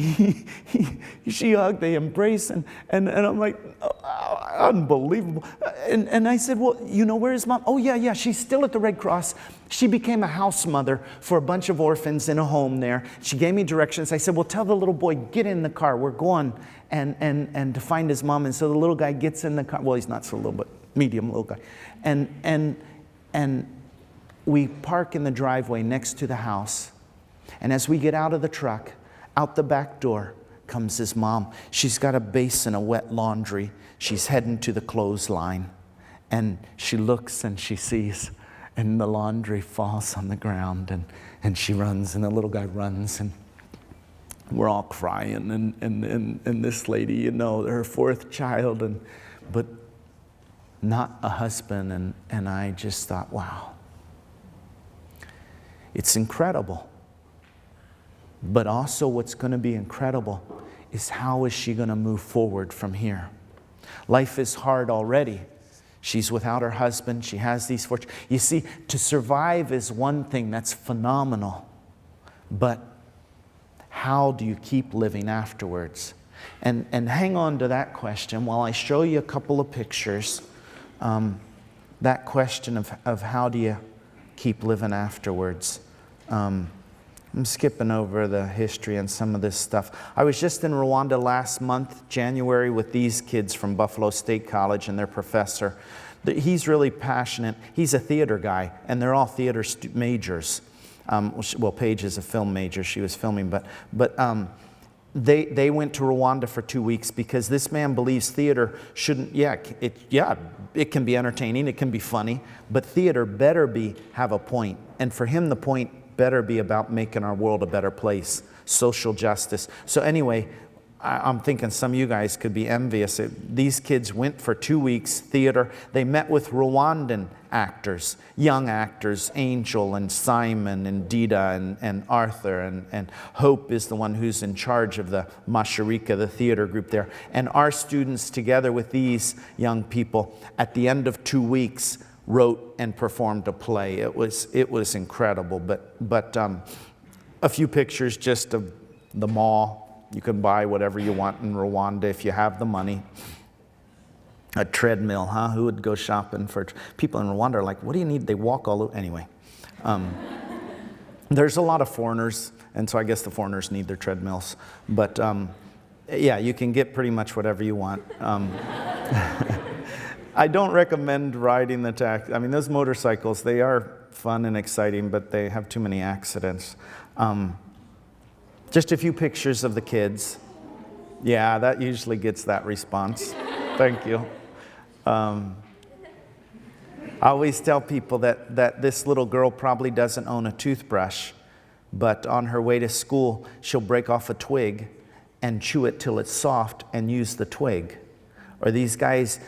she hugged, they embraced, and I'm like, oh, unbelievable. And I said, well, you know, where is Mom? Oh, yeah, she's still at the Red Cross. She became a house mother for a bunch of orphans in a home there. She gave me directions. I said, well, tell the little boy, get in the car. We're going and to find his mom. And so the little guy gets in the car. Well, he's not so little, but medium little guy. And we park in the driveway next to the house. And as we get out of the truck, out the back door comes his mom. She's got a basin of wet laundry. She's heading to the clothesline. And she looks and she sees, and the laundry falls on the ground, and she runs, and the little guy runs, and we're all crying. And this lady, you know, her fourth child, but not a husband. And I just thought, wow, it's incredible. But also what's going to be incredible is how is she going to move forward from here? Life is hard already. She's without her husband. She has these four. You see, to survive is one thing that's phenomenal. But how do you keep living afterwards? And hang on to that question while I show you a couple of pictures. That question of how do you keep living afterwards? I'm skipping over the history and some of this stuff. I was just in Rwanda last month, January, with these kids from Buffalo State College and their professor. He's really passionate. He's a theater guy, and they're all theater majors. Well, Paige is a film major. She was filming, but they went to Rwanda for 2 weeks because this man believes theater shouldn't, it can be entertaining, it can be funny, but theater better have a point. And for him, the point better be about making our world a better place, social justice. So anyway, I'm thinking some of you guys could be envious. These kids went for 2 weeks, theater. They met with Rwandan actors, young actors, Angel and Simon and Dida and Arthur, and Hope is the one who's in charge of the Masharika, the theater group there. And our students, together with these young people, at the end of 2 weeks, wrote and performed a play. It was incredible. But a few pictures just of the mall. You can buy whatever you want in Rwanda if you have the money. A treadmill, huh? Who would go shopping for? People in Rwanda are like, what do you need? They walk all over. Anyway, there's a lot of foreigners, and so I guess the foreigners need their treadmills. But yeah, you can get pretty much whatever you want. I don't recommend riding the taxi. I mean, those motorcycles, they are fun and exciting, but they have too many accidents. Just a few pictures of the kids. Yeah, that usually gets that response. Thank you. I always tell people that this little girl probably doesn't own a toothbrush, but on her way to school, she'll break off a twig and chew it till it's soft and use the twig. Or these guys,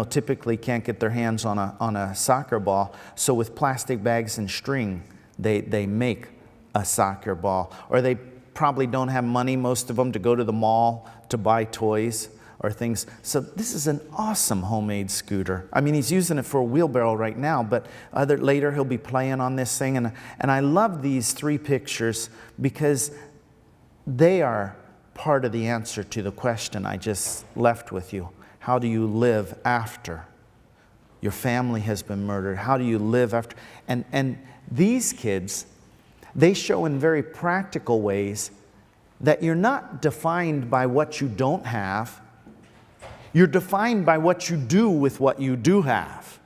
typically can't get their hands on a soccer ball, so with plastic bags and string, they make a soccer ball. Or they probably don't have money, most of them, to go to the mall to buy toys or things. So this is an awesome homemade scooter. I mean, he's using it for a wheelbarrow right now, but later he'll be playing on this thing. And I love these 3 pictures because they are part of the answer to the question I just left with you. How do you live after your family has been murdered? How do you live after? And these kids, they show in very practical ways that you're not defined by what you don't have. You're defined by what you do with what you do have.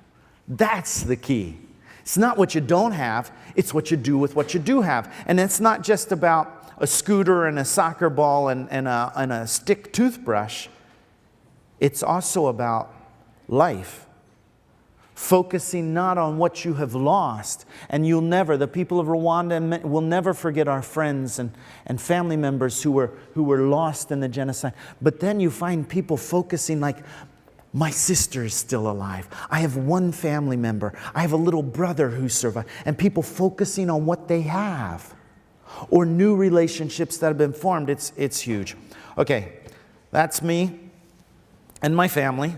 That's the key. It's not what you don't have, it's what you do with what you do have. And it's not just about a scooter and a soccer ball and a stick toothbrush. It's also about life. Focusing not on what you have lost. And the people of Rwanda will never forget our friends and family members who were lost in the genocide. But then you find people focusing like, my sister is still alive. I have one family member. I have a little brother who survived. And people focusing on what they have. Or new relationships that have been formed. It's huge. Okay, that's me and my family.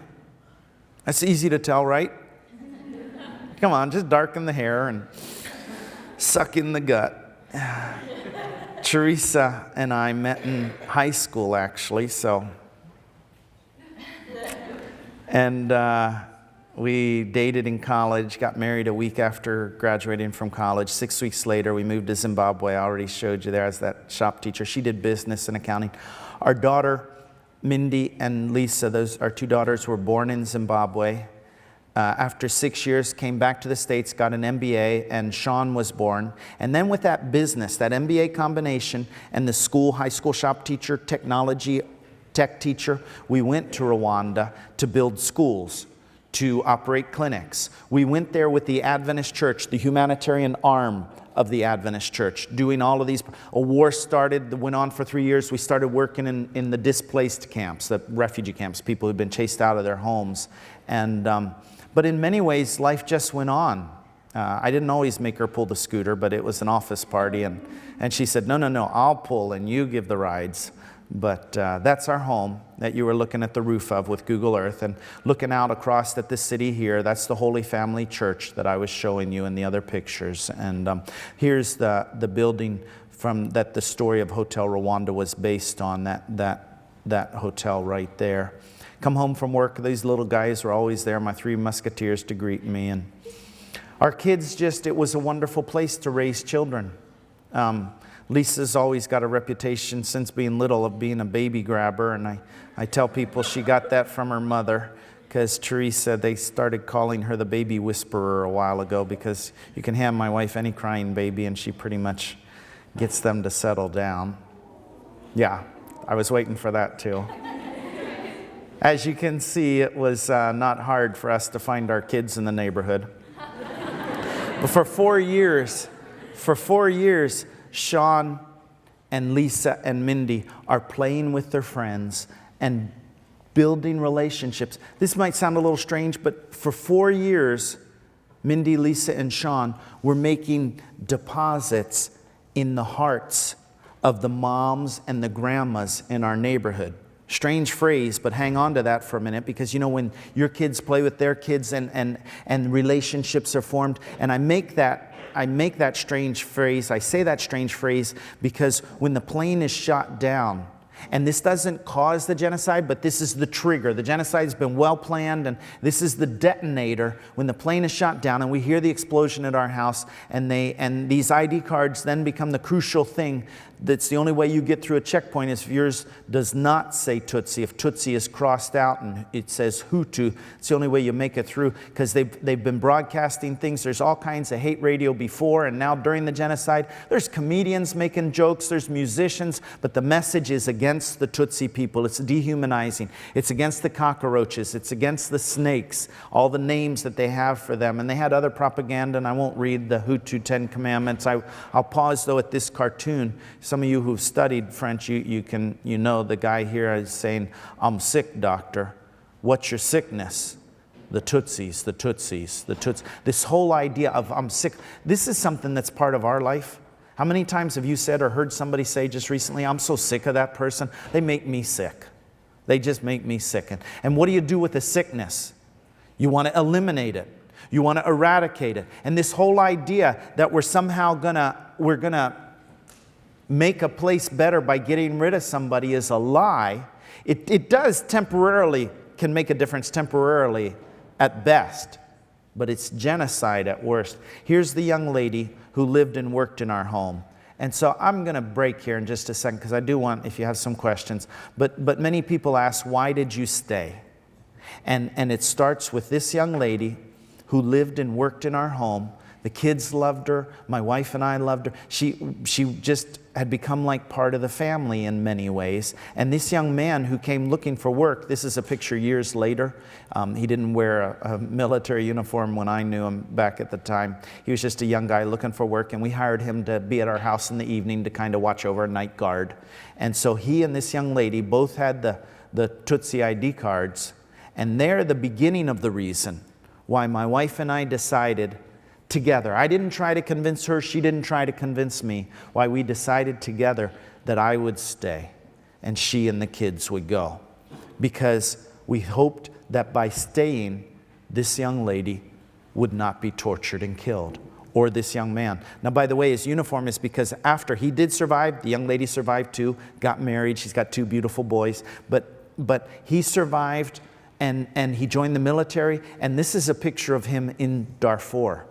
That's easy to tell, right? Come on, just darken the hair and suck in the gut. Teresa and I met in high school, actually, so. And we dated in college, got married a week after graduating from college. 6 weeks later, we moved to Zimbabwe. I already showed you there as that shop teacher. She did business and accounting. Our daughter, Mindy and Lisa, our 2 daughters, were born in Zimbabwe. After 6 years, came back to the States, got an MBA, and Sean was born. And then with that business, that MBA combination, and the high school shop teacher, tech teacher, we went to Rwanda to build schools, to operate clinics. We went there with the Adventist Church, the humanitarian arm of the Adventist Church, doing all of these. A war started, that went on for 3 years. We started working in the displaced camps, the refugee camps, people who'd been chased out of their homes. But in many ways, life just went on. I didn't always make her pull the scooter, but it was an office party, and she said, no, I'll pull and you give the rides. But that's our home that you were looking at the roof of with Google Earth, and looking out across at the city here. That's the Holy Family Church that I was showing you in the other pictures. And here's the building that the story of Hotel Rwanda was based on, that hotel right there. Come home from work, these little guys were always there, my 3 musketeers, to greet me. And our kids it was a wonderful place to raise children. Lisa's always got a reputation since being little of being a baby grabber, and I tell people she got that from her mother, because Teresa, they started calling her the baby whisperer a while ago, because you can hand my wife any crying baby and she pretty much gets them to settle down. Yeah, I was waiting for that too. As you can see, it was not hard for us to find our kids in the neighborhood. But for 4 years, Sean and Lisa and Mindy are playing with their friends and building relationships. This might sound a little strange, but for 4 years, Mindy, Lisa, and Sean were making deposits in the hearts of the moms and the grandmas in our neighborhood. Strange phrase, but hang on to that for a minute, because when your kids play with their kids and relationships are formed, and I make that strange phrase, I say that strange phrase because when the plane is shot down, and this doesn't cause the genocide, but this is the trigger. The genocide's been well planned, and this is the detonator. When the plane is shot down and we hear the explosion at our house, and these ID cards then become the crucial thing. That's the only way you get through a checkpoint is if yours does not say Tutsi. If Tutsi is crossed out and it says Hutu, it's the only way you make it through, because they've been broadcasting things. There's all kinds of hate radio before and now during the genocide. There's comedians making jokes, there's musicians, but the message is against against the Tutsi people. It's dehumanizing. It's against the cockroaches. It's against the snakes, all the names that they have for them. And they had other propaganda, and I won't read the Hutu 10 Commandments. I'll pause, though, at this cartoon. Some of you who've studied French, you know the guy here is saying, "I'm sick, doctor. What's your sickness?" The Tutsis, the Tutsis, the Tutsis. This whole idea of I'm sick, this is something that's part of our life. How many times have you said or heard somebody say just recently, "I'm so sick of that person. They make me sick. They just make me sick." And what do you do with the sickness? You want to eliminate it. You want to eradicate it. And this whole idea that we're somehow we're gonna make a place better by getting rid of somebody is a lie. It does temporarily, can make a difference temporarily at best, but it's genocide at worst. Here's the young lady who lived and worked in our home. And so I'm going to break here in just a second because I do want, if you have some questions, but many people ask, why did you stay? And it starts with this young lady who lived and worked in our home. The kids loved her. My wife and I loved her. She just had become like part of the family in many ways. And this young man who came looking for work, this is a picture years later. He didn't wear a military uniform when I knew him back at the time. He was just a young guy looking for work, and we hired him to be at our house in the evening to kind of watch over a night guard. And so he and this young lady both had the Tutsi ID cards, and they're the beginning of the reason why my wife and I decided together. I didn't try to convince her. She didn't try to convince me. Why we decided together that I would stay and she and the kids would go. Because we hoped that by staying, this young lady would not be tortured and killed. Or this young man. Now, by the way, his uniform is because after he did survive, the young lady survived too, got married. She's got 2 beautiful boys. But he survived and he joined the military. And this is a picture of him in Darfur.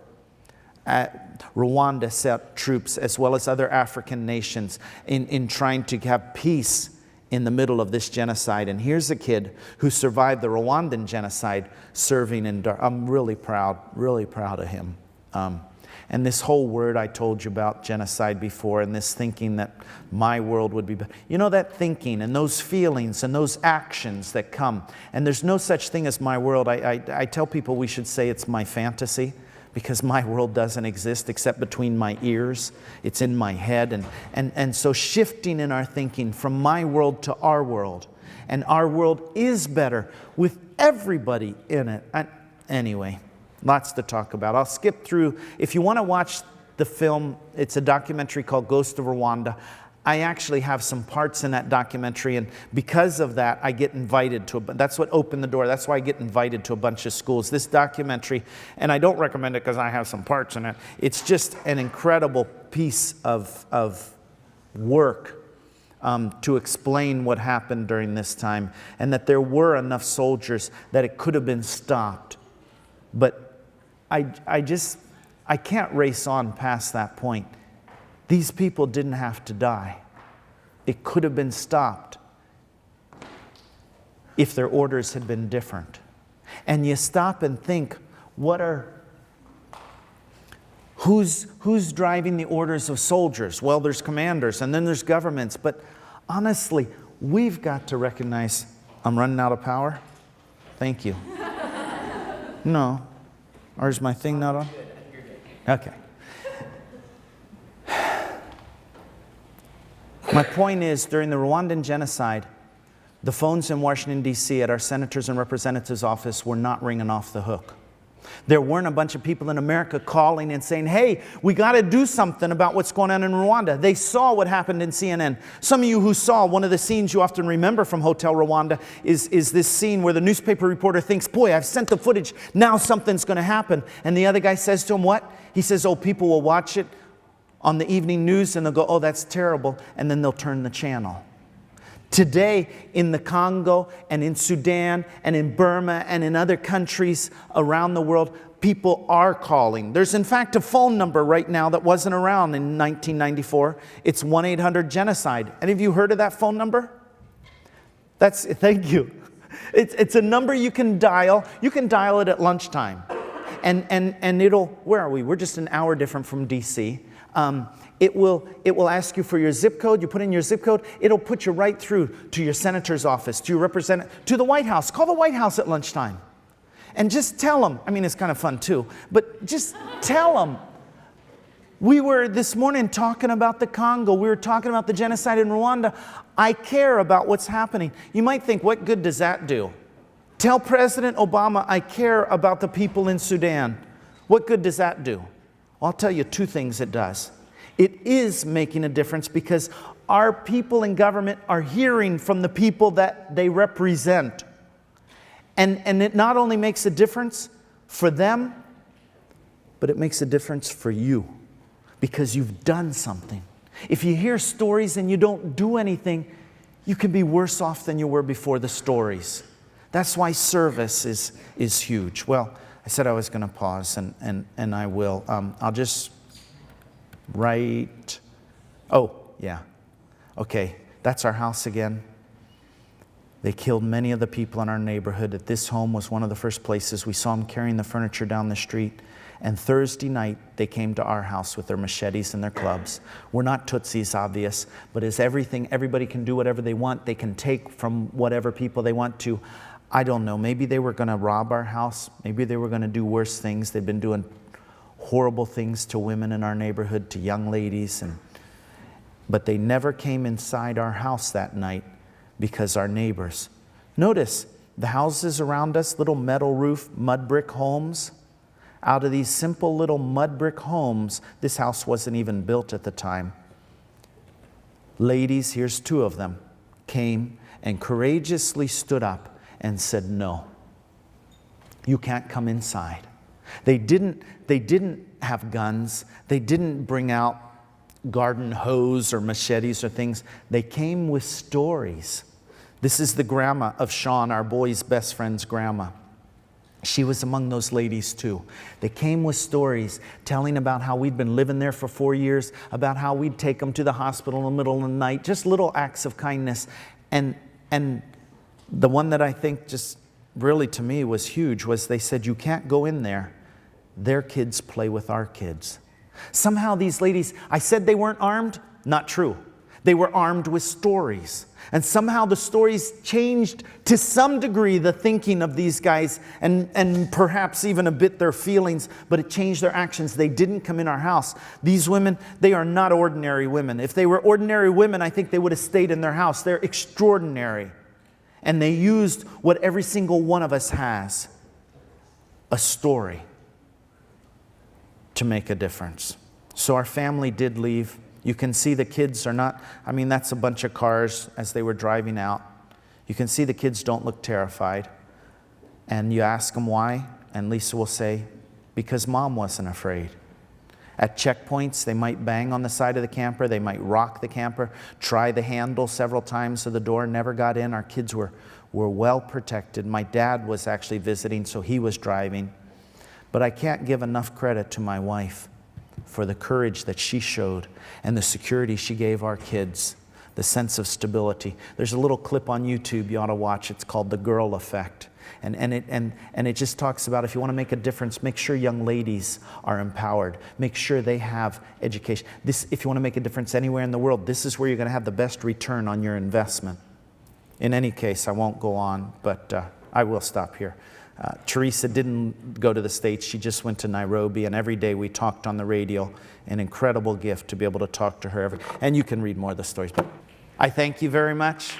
Rwanda sent troops, as well as other African nations, in trying to have peace in the middle of this genocide. And here's a kid who survived the Rwandan genocide serving in Darfur. I'm really proud of him. And this whole word I told you about, genocide, before, and this thinking that my world would be better. You know, that thinking and those feelings and those actions that come. And there's no such thing as my world. I tell people we should say it's my fantasy, because my world doesn't exist except between my ears. It's in my head. And so shifting in our thinking from my world to our world. And our world is better with everybody in it. Anyway, lots to talk about. I'll skip through. If you want to watch the film, it's a documentary called Ghost of Rwanda. I actually have some parts in that documentary, and because of that, I get invited to that's what opened the door. That's why I get invited to a bunch of schools. This documentary, and I don't recommend it because I have some parts in it. It's just an incredible piece of work to explain what happened during this time, and that there were enough soldiers that it could have been stopped. But I can't race on past that point. These people didn't have to die. It could have been stopped if their orders had been different. And you stop and think, who's driving the orders of soldiers? Well, there's commanders, and then there's governments. But honestly, we've got to recognize, I'm running out of power. Thank you. No. Or is my thing not on? Okay. My point is, during the Rwandan genocide, the phones in Washington, D.C. at our senators and representatives' office were not ringing off the hook. There weren't a bunch of people in America calling and saying, hey, we got to do something about what's going on in Rwanda. They saw what happened in CNN. Some of you who saw one of the scenes you often remember from Hotel Rwanda is this scene where the newspaper reporter thinks, boy, I've sent the footage. Now something's going to happen. And the other guy says to him, what? He says, oh, people will watch it on the evening news and they'll go, oh, that's terrible. And then they'll turn the channel. Today, in the Congo and in Sudan and in Burma and in other countries around the world, people are calling. There's in fact a phone number right now that wasn't around in 1994. It's 1-800-GENOCIDE. Any of you heard of that phone number? Thank you. It's a number you can dial. You can dial it at lunchtime. And it'll, where are we? We're just an hour different from DC. It will ask you for your zip code. You put in your zip code. It'll put you right through to your senator's office, to your representative, to the White House. Call the White House at lunchtime. And just tell them, I mean, it's kind of fun too, but just tell them. We were this morning talking about the Congo. We were talking about the genocide in Rwanda. I care about what's happening. You might think, what good does that do? Tell President Obama, I care about the people in Sudan. What good does that do? I'll tell you two things it does. It is making a difference because our people in government are hearing from the people that they represent. And it not only makes a difference for them, but it makes a difference for you because you've done something. If you hear stories and you don't do anything, you can be worse off than you were before the stories. That's why service is huge. Well, I said I was going to pause, and I will. I'll just write. Oh, yeah. Okay, that's our house again. They killed many of the people in our neighborhood. At this home was one of the first places we saw them carrying the furniture down the street. And Thursday night, they came to our house with their machetes and their clubs. We're not Tutsis, obvious, but as everything, everybody can do whatever they want. They can take from whatever people they want to. I don't know. Maybe they were going to rob our house. Maybe they were going to do worse things. They've been doing horrible things to women in our neighborhood, to young ladies. But they never came inside our house that night because our neighbors. Notice the houses around us, little metal roof, mud brick homes. Out of these simple little mud brick homes, this house wasn't even built at the time. Ladies, here's two of them, came and courageously stood up and said, no, you can't come inside. They didn't have guns. They didn't bring out garden hose or machetes or things. They came with stories. This is the grandma of Sean, our boy's best friend's grandma. She was among those ladies too. They came with stories telling about how we'd been living there for 4 years, about how we'd take them to the hospital in the middle of the night, just little acts of kindness. And the one that I think just really to me was huge was they said, you can't go in there. Their kids play with our kids. Somehow these ladies, I said they weren't armed. Not true. They were armed with stories. And somehow the stories changed to some degree the thinking of these guys and perhaps even a bit their feelings, but it changed their actions. They didn't come in our house. These women, they are not ordinary women. If they were ordinary women, I think they would have stayed in their house. They're extraordinary. And they used what every single one of us has, a story, to make a difference. So our family did leave. You can see the kids are not, I mean, that's a bunch of cars as they were driving out. You can see the kids don't look terrified. And you ask them why, and Lisa will say, because Mom wasn't afraid. At checkpoints, they might bang on the side of the camper. They might rock the camper, try the handle several times so the door never got in. Our kids were well protected. My dad was actually visiting, so he was driving. But I can't give enough credit to my wife for the courage that she showed and the security she gave our kids, the sense of stability. There's a little clip on YouTube you ought to watch. It's called The Girl Effect. And it just talks about if you want to make a difference, make sure young ladies are empowered. Make sure they have education. If you want to make a difference anywhere in the world, this is where you're going to have the best return on your investment. In any case, I won't go on, but I will stop here. Teresa didn't go to the States. She just went to Nairobi, and every day we talked on the radio. An incredible gift to be able to talk to her. And you can read more of the stories. But I thank you very much.